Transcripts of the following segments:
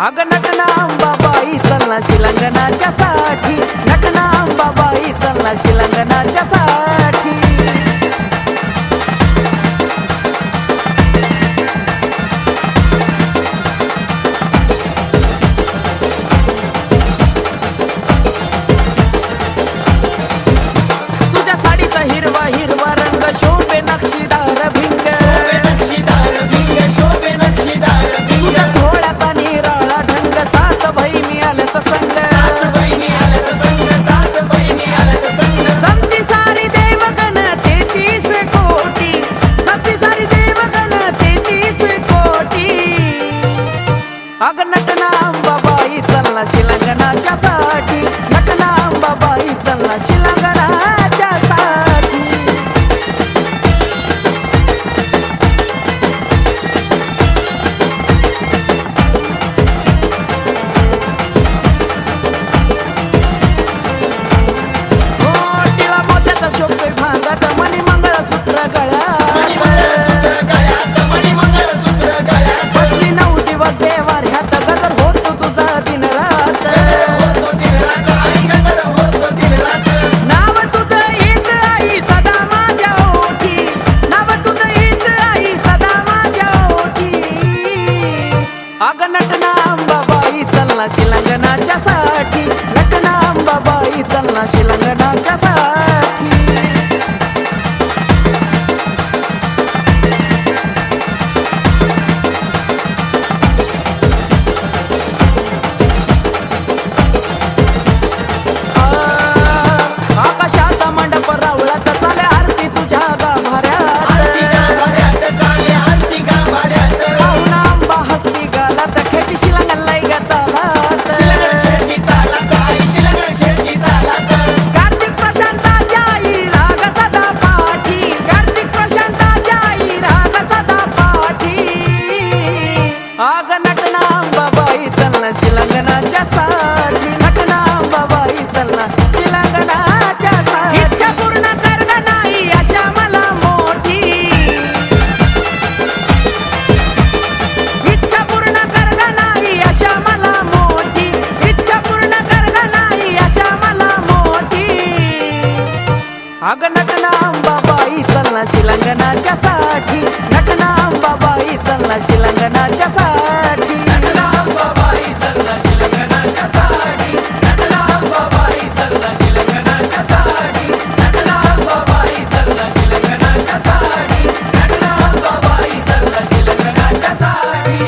अग नटना अंबाबाई चलना शिलंगणाच्या साठी, नटना अंबाबाई चलना शिलंगणाच्या साठी. तुझ्या साडीचा हिरवा हिरवा रंग शोभे नक्षीदार भिंग, तुझ्या सोहळ्याचा निराळा ढंग, सात बहिणी आल्यात संग, जमती सारी देवगण 33 कोटी, जमती सारी देवगण 33 कोटी. अग नटना अंबाबाई चलना शिलंगणाच्या साठी, नटना अंबाबाई चलना शिलंगणाच्या साठी. शोभे भांगात मणी मंगळसूत्र गळ्यात, बसली 9 दिवस देवाऱ्यात, गजर होतो तुझा दिन रात. नाव तुझं येत आई सदा माझ्या ओठी, नाव तुझं येत आई सदा माझ्या ओठी. अग नटना अंबाबाई चलना शिलंगणाच्या साठी, नटना अंबाबाई चलना शिलंगणाच्या साठी. आकाशाचा मंडप रावळात चाले आरती तुझ्या गाभाऱ्यात, पाहुण आंबा हस्ती गालात, खेटी शिलंगणलाई गतालात. कार्तिक प्रशांताच्या आई राग सदा पाठी, कार्तिक प्रशांताच्या आई राग सदा पाठी. आग नटना अंबाबाई चलना शिलंगणाच्या साठी, नटना अंबाबाई चलना शिलंगणाच्या साठी. इच्छा पूर्ण कर ग नाही अशा मला मोठी, इच्छा पूर्ण कर ग नाही अशा मला मोठी, इच्छा पूर्ण कर ग नाही अशा मला मोठी. अग नटना अंबाबाई चलना शिलंगणाच्या साठी, नटना अंबाबाई चलना शिलंगणाच्या साठी. नटना अंबाबाई चलना शिलंगणाच्या साठी, नटना अंबाबाई चलना शिलंगणाच्या साठी, नटना अंबाबाई चलना शिलंगणाच्या साठी, नटना अंबाबाई चलना शिलंगणाच्या साठी.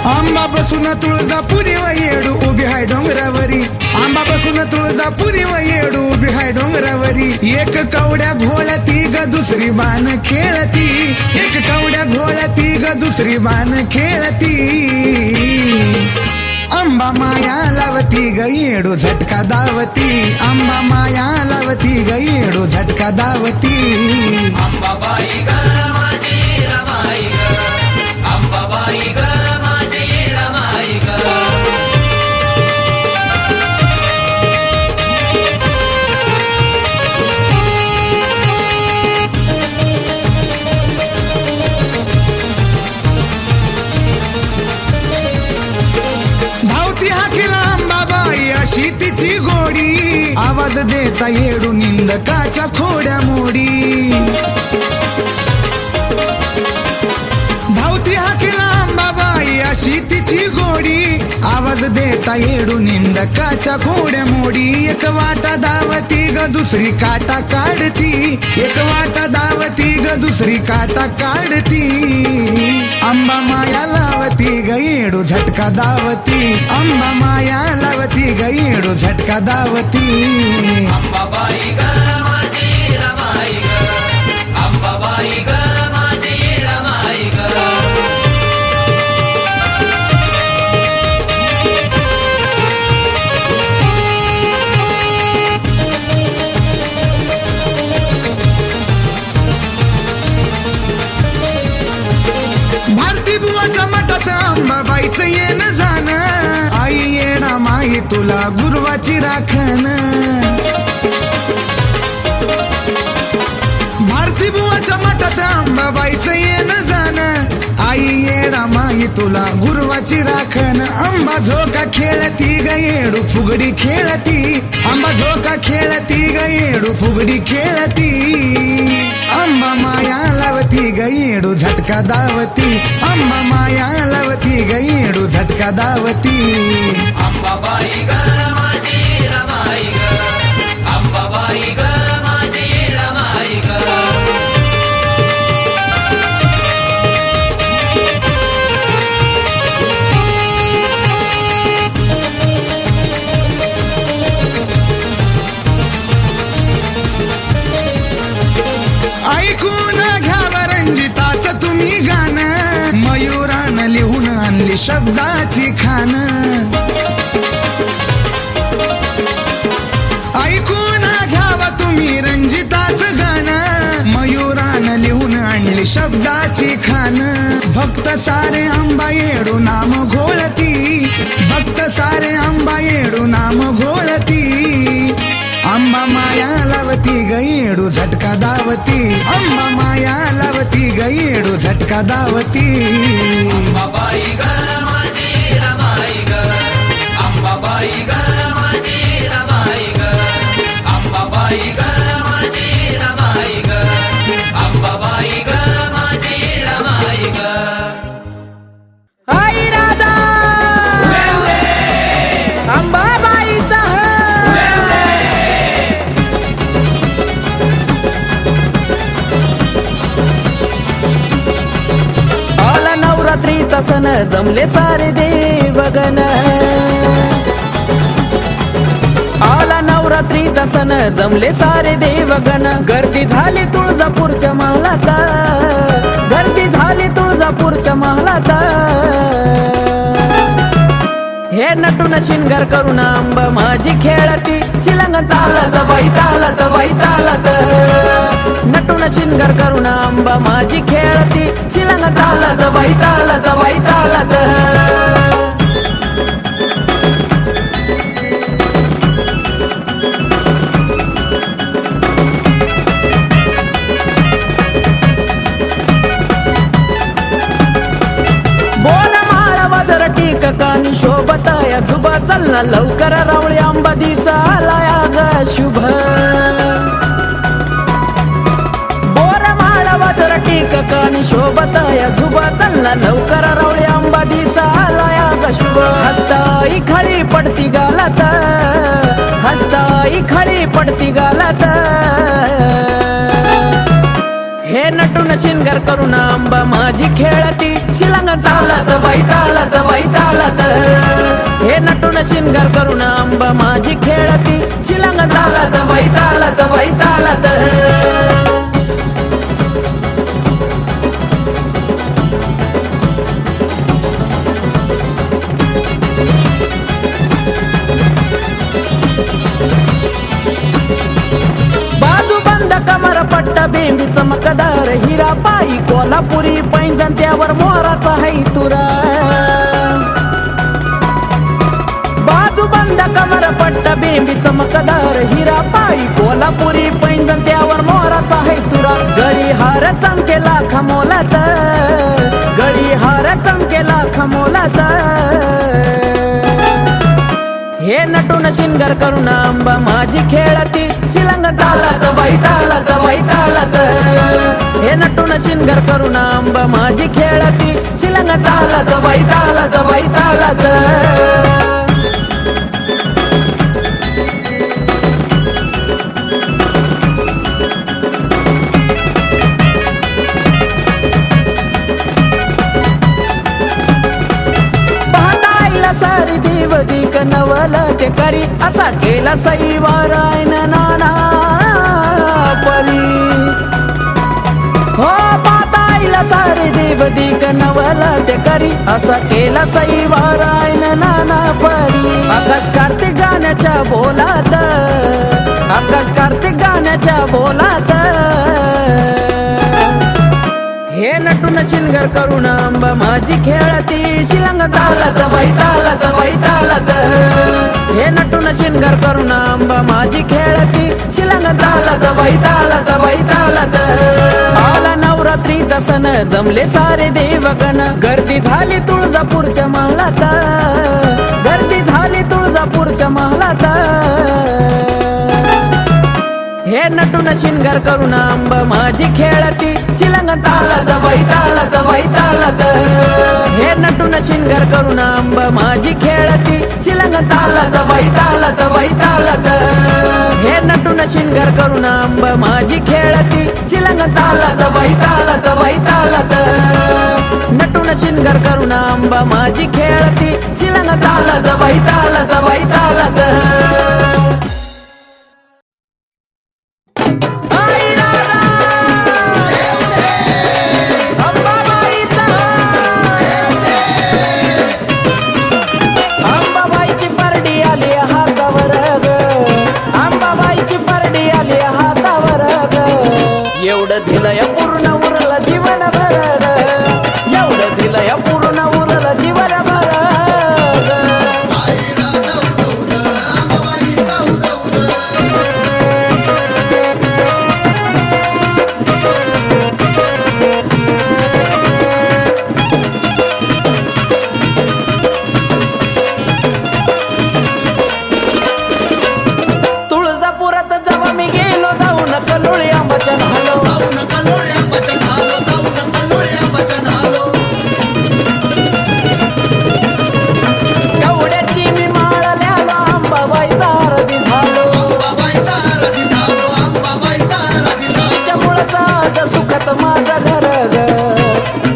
आंबा बसून तुळजापुरी व येडू उभी हाय डोंगरावरी, आंबा बसून तुळजापुरी व येडू उभी हाय डोंगरावरी. एक कवड्या भोळ्याती ग दुसरी बाण खेळती, एक कवड्या भोळ्याती ग दुसरी बाण खेळती. आंबा माया लावती ग येडू झटका दावती, आंबा माया लावती ग येडू झटका दावती. अंबाबाई ग माझी रमाई ग, अंबाबाई ग माझी रमाई ग. धावती हाकीला अंबाबाई अशी तिची गोडी, आवाज देता येडू निंदकाच्या खोड्या मोडी. धावती हाकीला अंबाबाई अशी तिची गोडी, आवाज देता येडू निंदकाच्या खोड्या मोडी. एक वाटा धावती ग दुसरी काटा काढती, एक वाटा धावती ग दुसरी काटा काढती. आंबा माया लावती ग येडू झटका दावती, आंबा माया लावती ग येडू झटका दावती. अंबाबाई ग माझी रमाई ग, अंबाबाई ग माझी रमाई ग. तुला गुरुवाची राखण भारती बुवाच्या मठात अंबाबाईचं येणं जाणं आई येडा माई तुला गुरुवाची राखण अंबा झोका खेळती ग येडू फुगडी खेळती अंबा झोका खेळती ग येडू फुगडी खेळती अंबा माया लावती ग येडू झटका दावती अंबा माया लावती ग येडू झटका दावती अंबाबाई ग माझी रमाई ग अंबाबाई ग माझी रमाई ग ऐकून घ्यावं रंजिताचं तुम्ही गाणं मयुरानं लिहून आणली शब्दाची खान ऐकून घ्यावं तुम्ही रंजिताचं गाणं मयुरानं लिहून आणली शब्दाची खान भक्त सारे अंबा येडू नाम घोळती भक्त सारे अंबा येडू नाम घोळती अंबा माया लावती ग येडू झटका दावती अंबा माया लावती ग येडू झटका दावती अंबाबाई ग माझी रमाई ग अंबाबाई ग माझी रमाई ग अंबाबाई ग माझी रमाई ग अंबाबाई ग माझी रमाई ग आई राधा अंबाबाईचा आला नवरात्रीचा सण जमले सारे देवगण आला नवरात्रीचा सण जमले सारे देवगण गर्दी झाली तुळजापूरच्या महालात गर्दी झाली तुळजापूरच्या महालात हे नटून शिंगार करून अंबा माझी खेळती शिलंग तालत बाई तालत बाई तालत नटून शिंगार करून अंबा माझी खेळती शिलंग तालत बाई तालत बाई तालत कानी शोभत या झुबा चलना लवकर रावळी आंबा दिसाला ग शुभ बोर माळा वाजर टीक कानी शोभत या झुबा चलना लवकर रावळी आंबा दिसाला ग शुभ हस्ताई खळी पडती गालात हस्ताई खळी पडती गालात हे नटून शिंगार करून अंबा माझी खेळती शिलंग तालत बाई तालत बाई तालत हे नटून शिंगार करून अंबा माझी खेळती शिलंग तालत बाई तालत बाई तालत कमर पट्टा बेंबी चमकदार हिरा पायी कोल्हापुरी पैंजण त्यावर मोराचा है तुरा बाजू बंद कमर पट्टा बेंबी चमकदार हिरा पायी कोल्हापुरी पैंजण त्यावर मोराचा है तुरा गळी हार चमकेला खमोलात गळी हार चमकेला खमोलात हे नटून शिंगार करून अंबा माझी खेळती शिलंग तालत बाई तालत बाई तालत हे नटून शिंगार करून अंबा माझी खेळती शिलंग तालत बाई तालत बाई तालत सारी देवदिक नवल ते करी असा केला सईवारायन नाना परी हो पाताईला सारी देवदिक नवल ते करी असा केला सईवारायन नाना परी आकाश कार्तिक गाण्याच्या बोलात आकाश कार्तिक गाण्याच्या बोलात हे नटून शिनगर करून आंबा माझी खेळती शिलंग तालत बाई तालत बाई तालत हे नटून शिनगर करून आंबा माझी खेळती शिलंग तालत बाई तालत बाई तालत आला नवरात्रीचा सण जमले सारे देवगण गर्दी झाली तुळजापूरच्या महलात गर्दी झाली तुळजापूरच्या महलात हे नटून शिनगार करून आंबा माझी खेळती शिलंग तालत बाई तालत बाई तालत हे नटून शिनगार करून आंबा माझी खेळती शिलंग तालत बाई तालत बाई तालत हे नटून शिनगार करून आंबा माझी खेळती शिलंग तालत बाई तालत बाई तालत नटून शिनगार करून आंबा माझी खेळती शिलंग तालत बाई तालत बाई तालत एवढं दिलंय पूर्ण उरलं जीवन भर एवढं दिलंय पूर्ण उरलं जीवन भर तुळजापुरात जेव्हा मी गेलो जाऊन कलोळी आंबाच्या न्हालो कवड्याची मी माळल्याला अंबाबाईचा आरती झालो तिच्यामुळंच आज सुखात माझं घर ग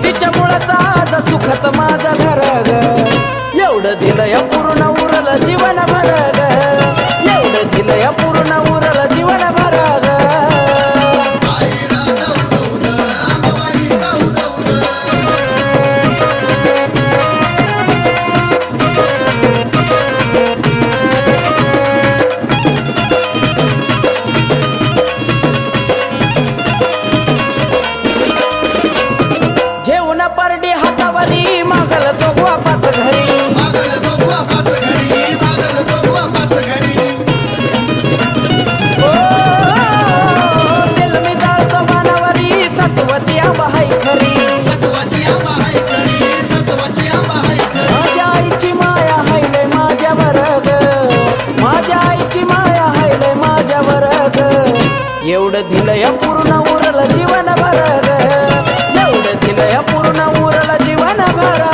तिच्यामुळंच आज सुखात माझं घर ग एवढं दिलंय पूर्ण उरलं जीवन भर ग एवढं दिलंय पूर्ण उरलं जीवन भर ग घेऊन परडी हातावली मागल जोगवा पाच घरी ओ, तेल मी जाळतो मानावरी सत्वाची आंबा हाय खरी माझ्या आईची माया हायले माझ्या वर्ग माझ्या आईची माया हायले माझ्या वर्ग एवढं दिलंय पूर्ण उरलं जीवन भर एवढं दिलंय पूर्ण उरलं जीवन भर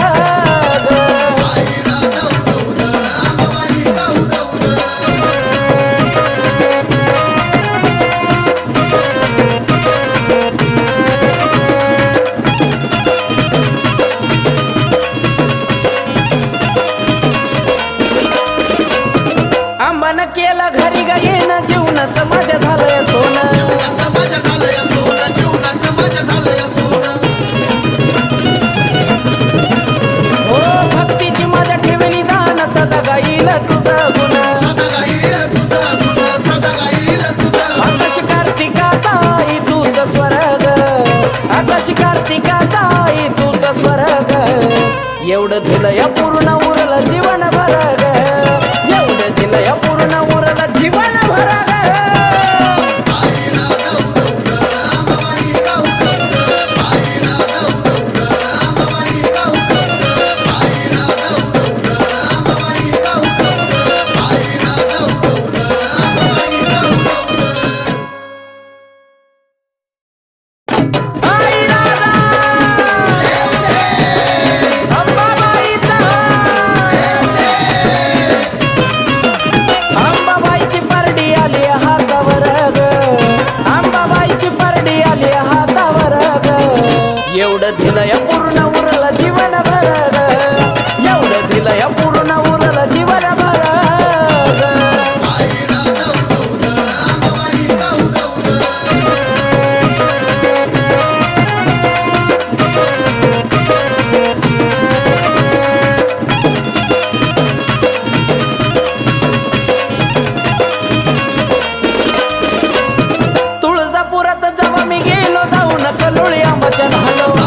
आंबान केलं घरी गायन जीवनाचं माझ्या झालंय सोनं हो भक्तीची माझ्या ठेवणी दान सदा गाईल तुझं गुण आकाश कार्तिकाचा आई तुझं स्वर्ग आकाश कार्तिकाचा आई तुझं स्वर्ग एवढं दिलंय पूर्ण उरलं जीवन भर एवढं दिलंय पूर्ण उरलं जीवन भर एवढं दिलंय पूर्ण उरलं जीवन भर एवढं दिलंय पूर्ण उरलं जीवन भर तुळजापुरात जेव्हा मी गेलो जाऊन कलोळी आंबाच्या न्हालो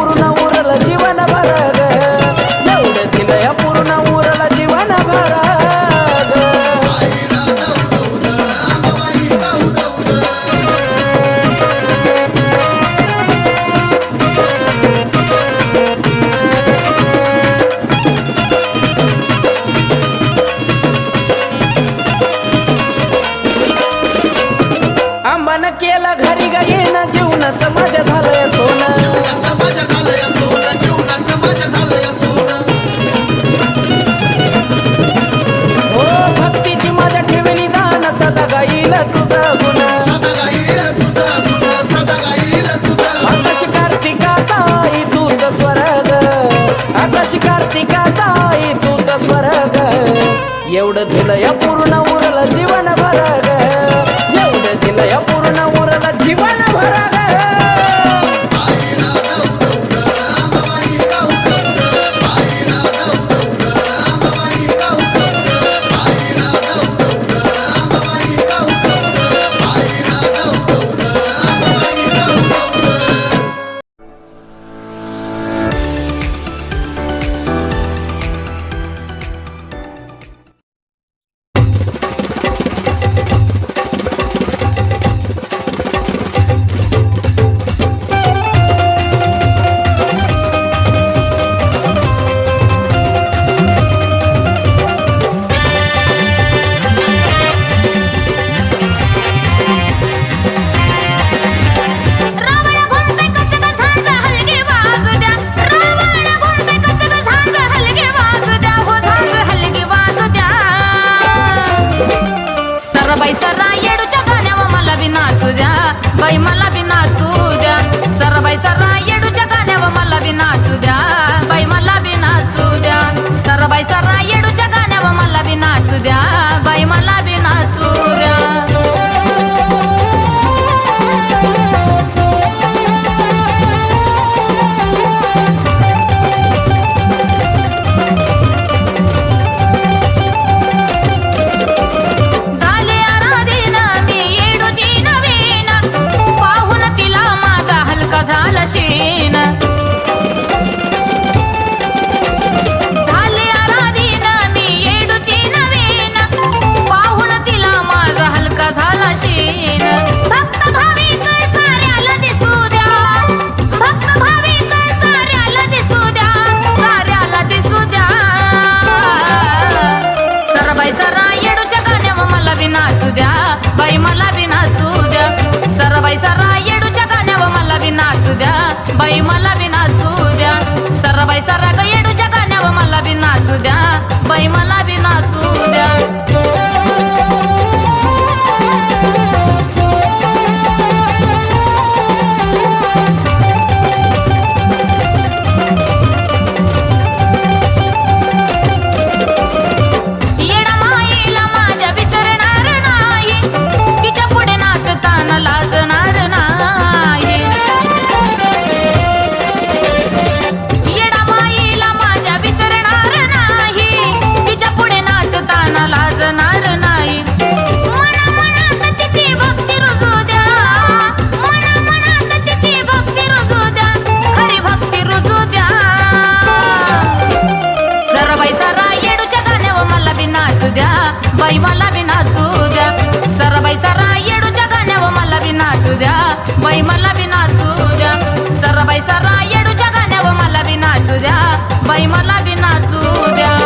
पूर्ण उरल जीवन भर ग एवढं दिलंय पूर्ण उरल जीवन भर ग आंबानं केलं घरी गाईन जीवनाचं माझ्या झालंय सोनं हो भक्तीची माझ्या ठेवणी दान सदा गाईल तुझं गुण आकाश कार्तिकाचा आई तुझ स्वर्ग आकाश कार्तिकाचा आई तुझ स्वर्ग एवढं दिलंय पूर्ण उरलं जीवन भर ग एवढं दिलंय पूर्ण उरलं जीवन भर ग बाई सरा येडूच्या गाण्यावर मला बी नाचू द्या बाई मला बी नाचू द्या सरबाई सरा येडूच्या गाण्यावर मला बी नाचू द्या बाई मला बी नाचू द्या सरबाई सरा येडूच्या गाण्यावर मला बी नाचू द्या बाई मला बी नाचू द्या झाला शीन झाले आराधीन मी येडूची नवीन पाहून तिला माझा हलका झाला शीन भक्त भाविक साऱ्याला दिसू द्या भक्त भाविक साऱ्याला दिसू द्या साऱ्याला दिसू द्या सरबाई सरा येडूच्या गाण्यावर मला बी नाचू द्या बाई मला बी नाचू द्या सरबाई सरा येडूच्या गाण्यावर मला बी नाचू द्या बाई मला बी नाचू द्या सरबाई सरा ग येडूच्या गाण्यावर मला बी नाचू द्या बाई मला बी नाचू द्या येडा माईला माझ्या विसरणार नाही तिच्या पुढे नाचताना लाजणार नाही येडा माईला माझ्या विसरणार नाही तिच्या पुढे नाचताना लाजणार नाही मना मनात तिची भक्ती रुजू द्या मना मनात तिची भक्ती रुजू द्या खरी भक्ती रुजू द्या सरबाई सरा येडूच्या गाण्यावर मला बी नाचू द्या बाई मला बी नाचू द्या सरबाई सरा येडूच्या गाण्यावर मला बी नाचू द्या बाई मला बी नाचू द्या सरबाई सरा येडूच्या गाण्यावर मला बी नाचू द्या बाई मला बी नाचू द्या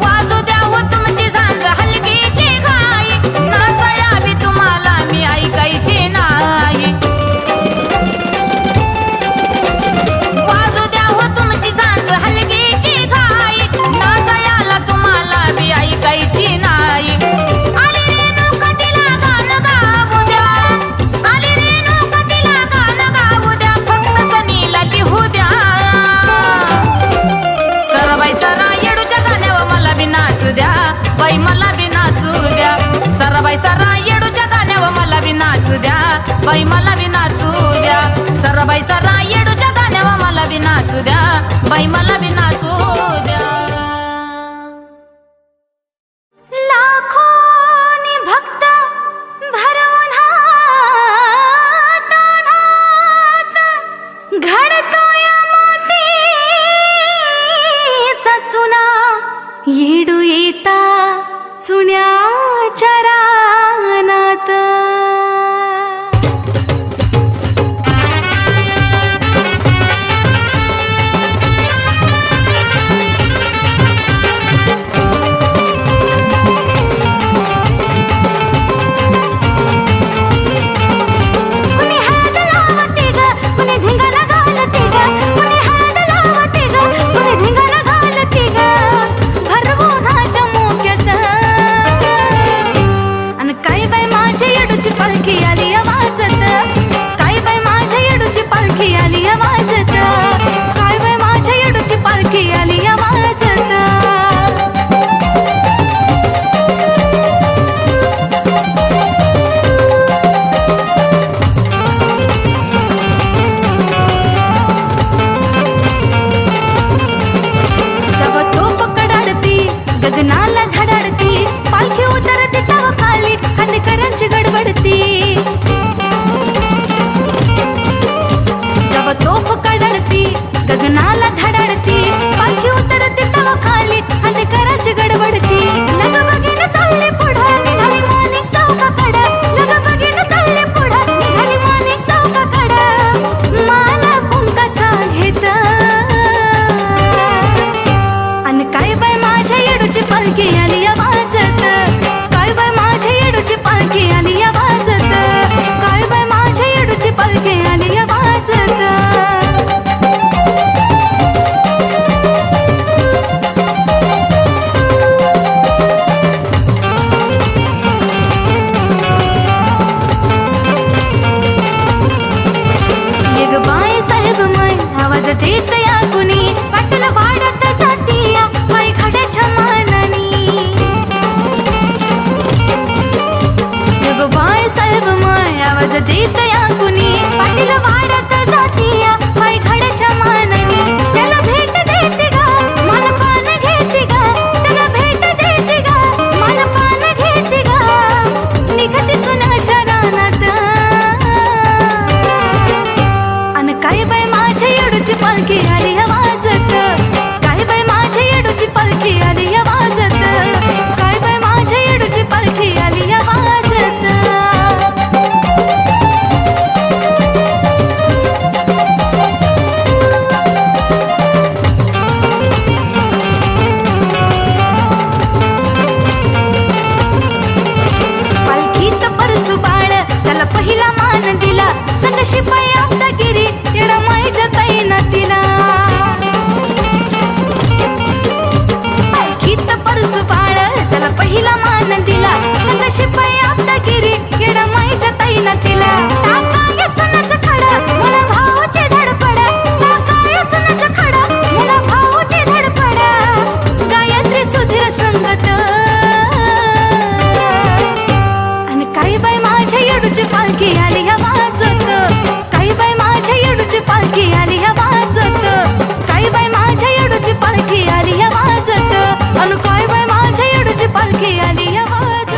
वाजू द्या हो तुमची झांज हलकीची घाई नाचाया बी तुम्हाला मी ऐकायची नाही वाजू द्या हो तुमची झांज हलकीची घाई नाचायाला तुम्हाला बी ऐकायची नाही आली रेणुका तिला गाणं गाऊ द्या आली रेणुका तिला गाणं गाऊ द्या फक्त सनीला लिहू द्या सरबाई सरा येडूच्या गाण्यावर मला बी नाचू द्या बाई मला बी नाचू द्या सरबाई सरा येडूच्या गाण्यावर मला बी नाचू द्या बाई मला बी नाचू द्या सरबाई सरा येडूच्या गाण्यावर देवा मला बी नाचू द्या, बाई मला बी नाचू द्या. लाखोनी भक्त भरून हातात घडतोय मोतीचा चुना, येडू येता चुन्याच्या रानात. पालखी आली वाजत, काय बाय माझ्या येडूची पालखी आली वाजत, काय बाय माझ्या येडूची पालखी आली वाजत. जव तोफ कडाडती गगनाला धडाडती, पालखी उतरती तव खाली खांदेकरांची गडबडती. जव तोफ कडाडती गगनाला धडाडती, पालखी उतरती तव खाली खांदेकरांची गडबडती. लग बघीन चालले पुढं निघाली माणिक चौकाकडं, लग बघीन चालले पुढं निघाली माणिक चौकाकडं. माला कुंकाचा घेत अन काय बाय माझ्या येडूची पालखी आली वाजत, काय बाय माझ्या येडूची पालखी आली वाजत, काय बाय माझ्या येडूची पालखी आली वाजत. एक बाय साहेब माय आवाज देत या कुणी, वाटल वाढत जाती या माय खड्याच्या मानानी. एक बाय साहेब माय आवाज देत या कुणी, वाटल वाढत जाती या माय खड्याच्या मानानी. त्याला भेट देते गा मला पान घेते गा, त्याला भेट देते गा मला पान घेते गा. निघते चुनाच्या रानात अन काय बाय माझ्या येडूची पालखी आली वाजत, काय बाय माझ्या येडूची पालखी आली वाजत, काय बाय माझ्या येडूची पालखी आली वाजत. पालखीत परसू बाळ त्याला पहिला मान दिला, संग शिपाई आपदागिरी येडा माईच्या ताईना तिला. पालखीत परसू बाळ त्याला पहिला मान दिला, संग शिपाई आपदागिरी येडा माईच्या ताईना तिला. टाकाय चुनाचं खडा मला भाऊची धडपड, टाकाय चुनाचं खडा मला भाऊची धडपड. गायत्री सुधीर संगत अन काय बाय माझ्या येडूची पालखी आली वाजत, काय बाय माझ्या येडूची पालखी आली वाजत, काय बाय माझ्या येडूची पालखी आली वाजत, अन काय बाय माझ्या येडूची पालखी आली वाजत.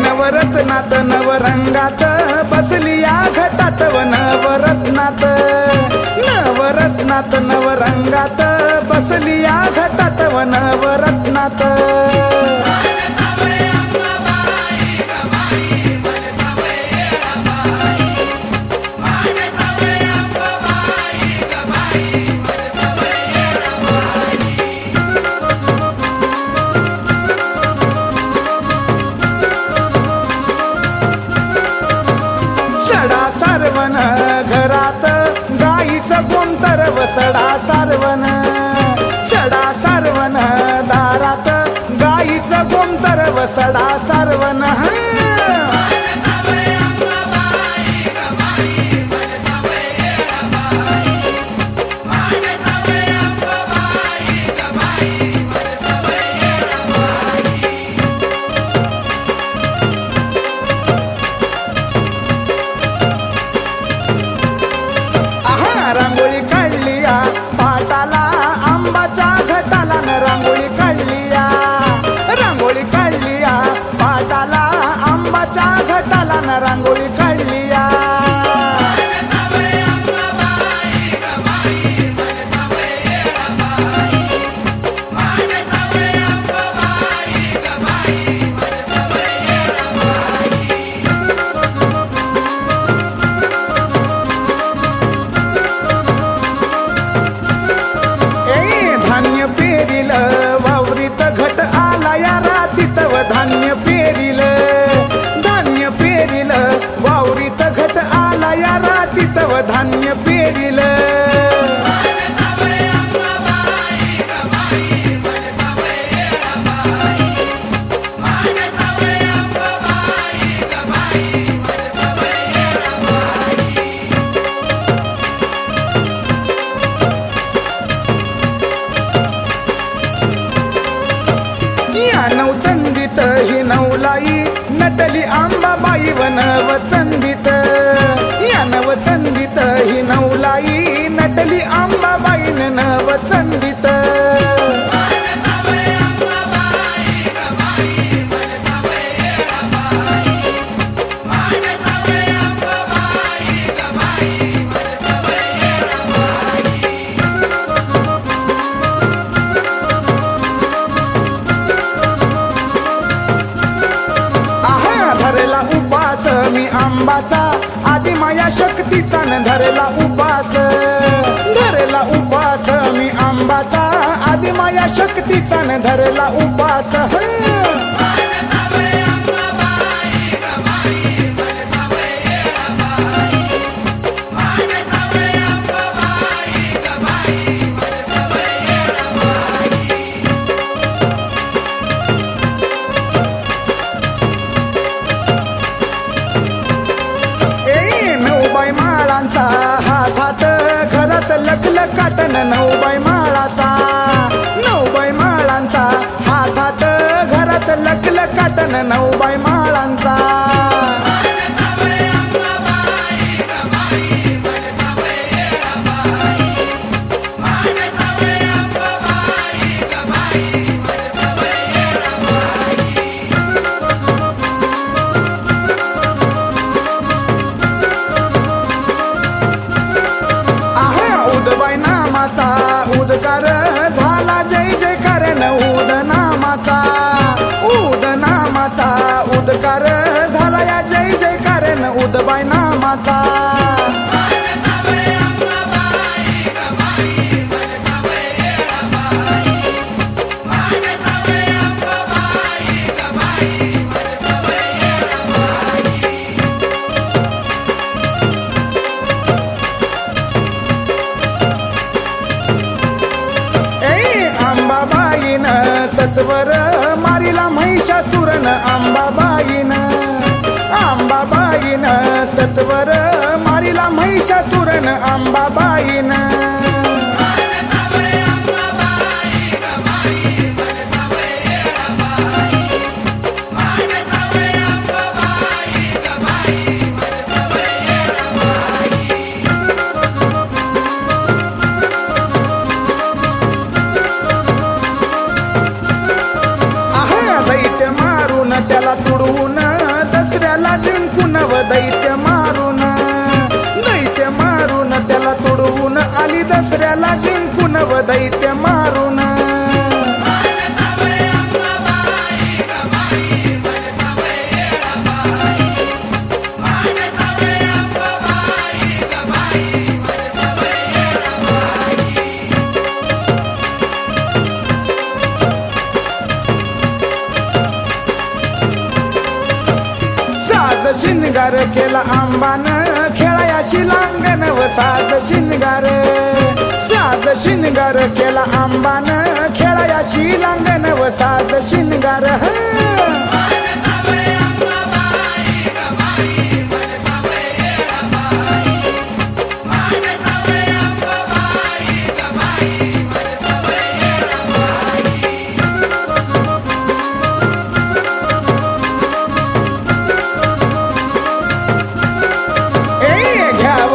नवरत्नात नवरंगात बसली या घटात व नवरत्नात, नवरत्नात नवरंगात बसली या घटात व नवरत्नात. सडा सारवण घरात गाईचं गोमतर व सडा सारवण, सडा सारवण दारात गाईचं गोमतर व सडा सारवण. रांगोळी काढली या पाटाला आंबाच्या घटाला न रांगोळी काढली या रांगोळी काढली या पाटाला आंबाच्या घटाला न रांगोळी काढली या धान्य पेरिल वावरीत घट आला या रातीत व धान्य पेरिल धान्य पेरिल वावरीत घट आला या रातीत व धान्य पेरिल या नवचंदीत ही नवलाई नटली आंबाबाई व नवचंदीत या नवचंदीत ही नवलाई नटली आंबाबाई न नवचंदीत धरला उपास मी आंबाचा आदि माया शक्तीचा न धरला उपास धरला उपास मी आंबाचा आदि माया शक्तीचा न धरला उपास माळांचा हातात घरात लखलखाटन नऊबाई माळाचा नऊबाई माळांचा हातात घरात लखलखाटन नऊबाई माळांचा उद्गार झाला जय जयकार न उद नामाचा उद्गार झाला या जय जयकार न उदबाई नामाचा अंबाबाईन सत्वर मारिला महिषासुरन अंबाबाईन अंबाबाईन सत्वर मारिला महिषासुरन अंबाबाईन त्याला तुडवून दसऱ्याला जिंकून व दैत्य मारून त्याला तुडवून आली दसऱ्याला जिंकून व दैत्य मारून शिंगार केला आंबान खेळायाशी लांगण व साज शिंगार केला आंबान खेळायाशी लांगण व साज शिंगार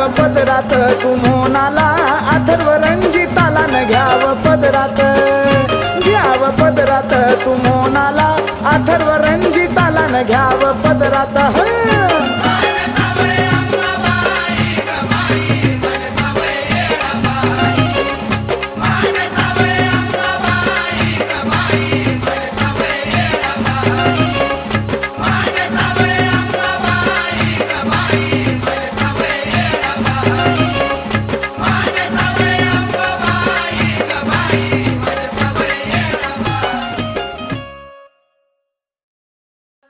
पदरात तू मोनाला अथर्व रंजिताला न घ्याव पदरात तू मोनाला अथर्व रंजिताला न घ्याव पदरात